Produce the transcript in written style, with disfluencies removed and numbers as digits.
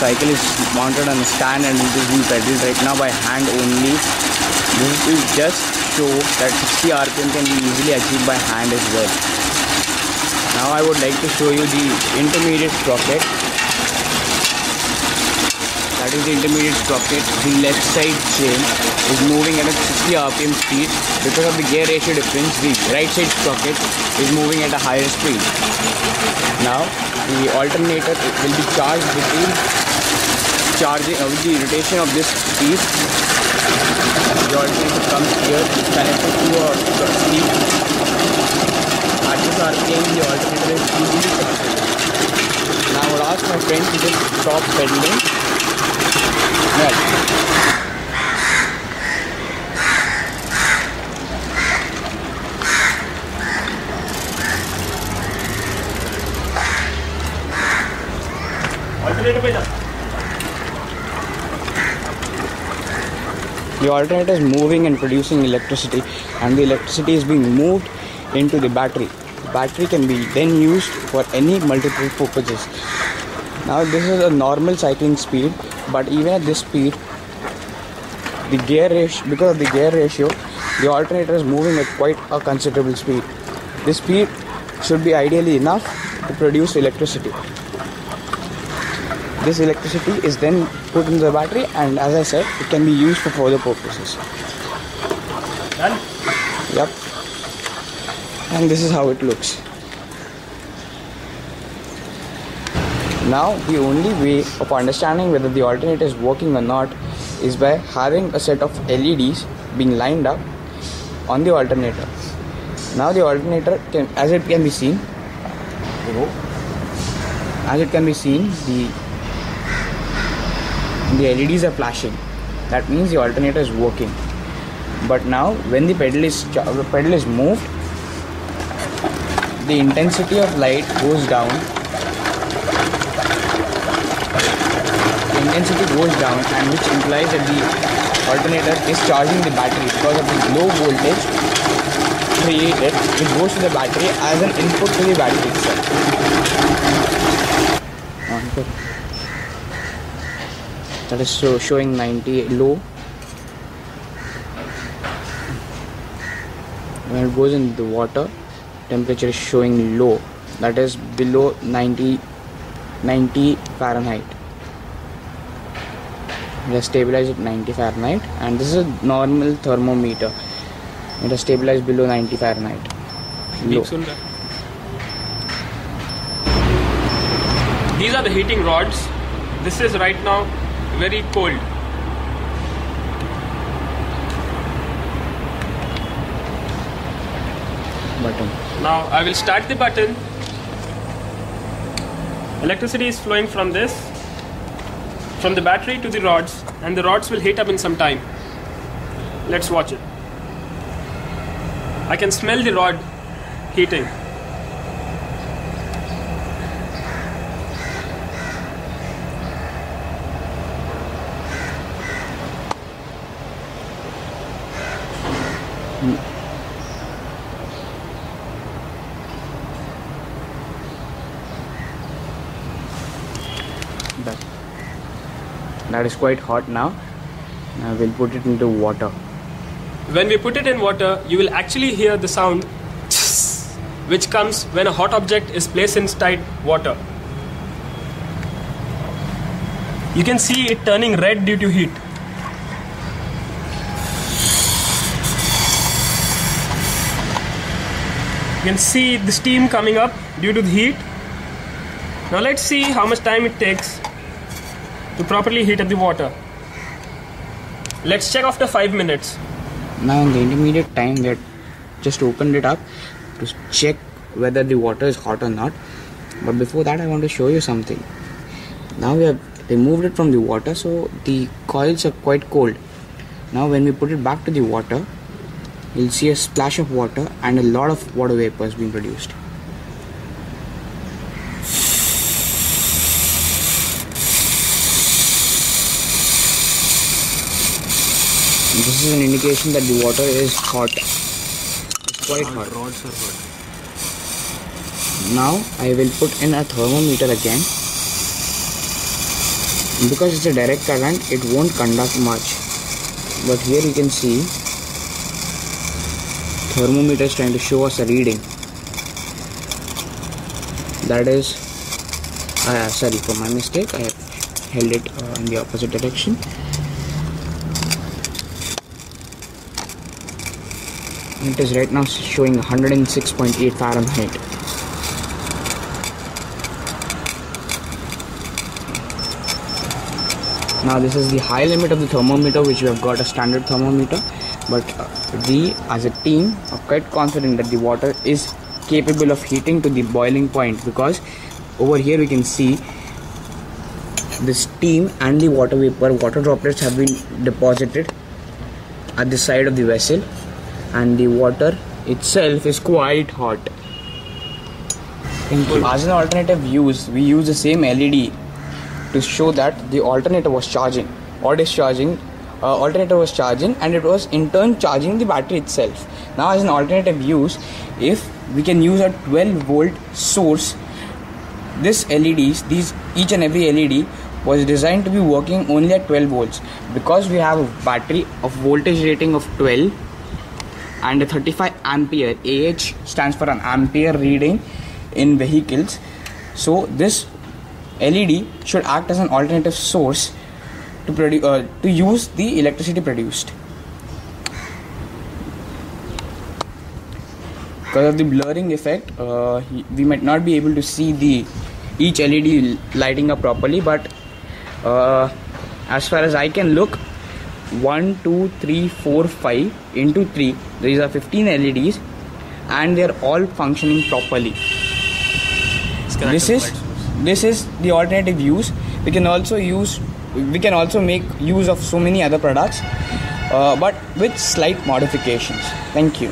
cycle is mounted on a stand and it is being pedaled right now by hand only. This is just show that 60 RPM can be easily achieved by hand as well. Now I would like to show you the intermediate sprocket. That is the intermediate sprocket. The left side chain is moving at a 60 RPM speed. Because of the gear ratio difference, the right side sprocket is moving at a higher speed. Now the alternator will be charged with the rotation of this piece. The alternator comes here, connected to a sleeve. At this RPM, the alternator is easily chargeable. Now I would ask my friend to just stop pedaling. Well, the alternator is moving and producing electricity, and the electricity is being moved into the battery. The battery can be then used for any multiple purposes. Now this is a normal cycling speed, but even at this speed, the gear ratio, because of the gear ratio, the alternator is moving at quite a considerable speed. This speed should be ideally enough to produce electricity. This electricity is then put into the battery, and as I said, it can be used for further purposes. Done? Yep. And this is how it looks. Now the only way of understanding whether the alternator is working or not is by having a set of LEDs being lined up on the alternator. Now the alternator can, as it can be seen, the LEDs are flashing. That means the alternator is working. But now when the pedal is moved, the intensity of light goes down. And which implies that the alternator is charging the battery because of the low voltage created, which goes to the battery as an input to the battery itself. That is showing 90 low. When it goes into the water, temperature is showing low, that is below 90 Fahrenheit. It has stabilized at 90 Fahrenheit, and this is a normal thermometer. It has stabilized below 90 Fahrenheit. Low. These are the heating rods. This is right now very cold. Button. Now I will start the button. Electricity is flowing from the battery to the rods, and the rods will heat up in some time. Let's watch it. I can smell the rod heating. That is quite hot now. Now we'll put it into water. When we put it in water, you will actually hear the sound which comes when a hot object is placed inside water. You can see it turning red due to heat. You can see the steam coming up due to the heat. Now let's see how much time it takes to properly heat up the water. Let's check after 5 minutes. Now in the intermediate time, we had just opened it up to check whether the water is hot or not. But before that, I want to show you something. Now we have removed it from the water, so the coils are quite cold. Now when we put it back to the water, you'll see a splash of water and a lot of water vapors being produced. This is an indication that the water is hot. It's quite hot. Rods are hot. Now I will put in a thermometer again. Because it's a direct current, it won't conduct much. But here you can see thermometer is trying to show us a reading. That is, sorry for my mistake, I have held it in the opposite direction. It is right now showing 106.8 Fahrenheit. Now this is the high limit of the thermometer, which we have got a standard thermometer, but we as a team are quite confident that the water is capable of heating to the boiling point, because over here we can see the steam and the water vapor, water droplets have been deposited at the side of the vessel, and the water itself is quite hot. As an alternative use, we use the same LED to show that the alternator was charging or discharging. Alternator was charging, and it was in turn charging the battery itself. Now as an alternative use, if we can use a 12-volt source, this LEDs, each and every LED was designed to be working only at 12 volts, because we have a battery of voltage rating of 12 and a 35 ampere. AH stands for an ampere reading in vehicles. So this LED should act as an alternative source to use the electricity produced. Because of the blurring effect, we might not be able to see each LED lighting up properly, but as far as I can look, 1, 2, 3, 4, 5 into 3, these are 15 LEDs, and they are all functioning properly. This is the alternative use. We can also make use of so many other products, but with slight modifications. Thank you.